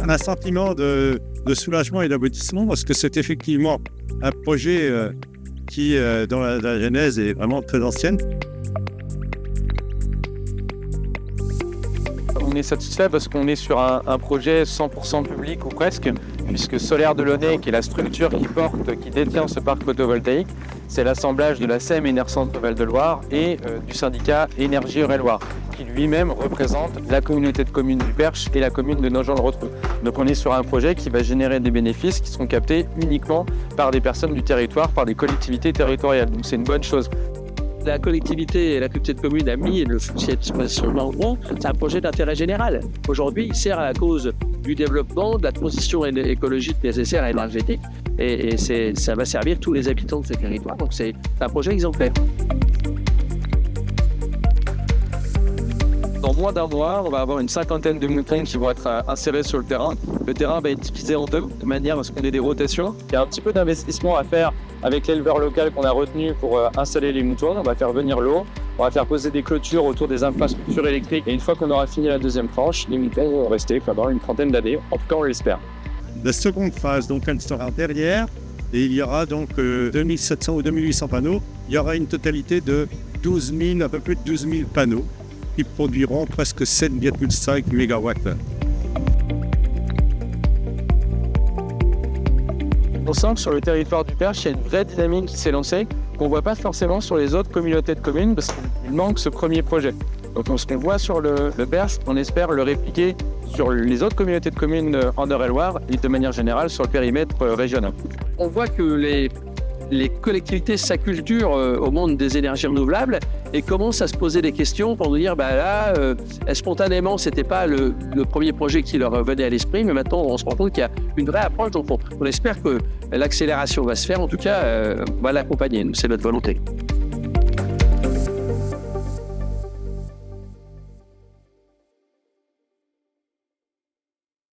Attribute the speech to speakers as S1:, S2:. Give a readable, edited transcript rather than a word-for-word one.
S1: un sentiment de soulagement et d'aboutissement parce que c'est effectivement un projet qui, dans la genèse, est vraiment très ancienne.
S2: On est satisfait parce qu'on est sur un projet 100% public ou presque, puisque Solaire de Launay, qui est la structure qui détient ce parc photovoltaïque, c'est l'assemblage de la SEM Énercentre Val-de-Loire et du syndicat Énergie Eure-et-Loire, qui lui-même représente la communauté de communes du Perche et la commune de Nogent-le-Rotrou. Donc on est sur un projet qui va générer des bénéfices qui seront captés uniquement par des personnes du territoire, par des collectivités territoriales. Donc c'est une bonne chose.
S3: La collectivité et la communauté de communes a mis le foncier sur l'endroit. C'est un projet d'intérêt général. Aujourd'hui, il sert à la cause du développement, de la transition écologique nécessaire et énergétique. Et ça va servir tous les habitants de ces territoires. Donc c'est un projet exemplaire.
S2: Dans moins d'un mois, on va avoir une cinquantaine de moutons qui vont être insérés sur le terrain. Le terrain va être divisé en deux, de manière à ce qu'on ait des rotations. Il y a un petit peu d'investissement à faire avec l'éleveur local qu'on a retenu pour installer les moutons. On va faire venir l'eau, on va faire poser des clôtures autour des infrastructures électriques. Et une fois qu'on aura fini la deuxième tranche, les moutons vont rester pendant une trentaine d'années. En tout cas, on l'espère.
S1: La seconde phase, donc, elle sera derrière. Et il y aura donc 2700 ou 2800 panneaux. Il y aura une totalité de 12 000, un peu plus de 12 000 panneaux qui produiront presque 7,5 MW.
S2: On sent que sur le territoire du Perche, il y a une vraie dynamique qui s'est lancée, qu'on ne voit pas forcément sur les autres communautés de communes, parce qu'il manque ce premier projet. Donc ce qu'on voit sur le Perche, on espère le répliquer sur les autres communautés de communes en Eure-et-Loire et de manière générale sur le périmètre régional.
S3: On voit que les collectivités s'acculturent au monde des énergies renouvelables et commencent à se poser des questions pour nous dire spontanément c'était pas le premier projet qui leur venait à l'esprit, mais maintenant on se rend compte qu'il y a une vraie approche. Donc on espère que l'accélération va se faire. En tout cas, on va l'accompagner, c'est notre volonté.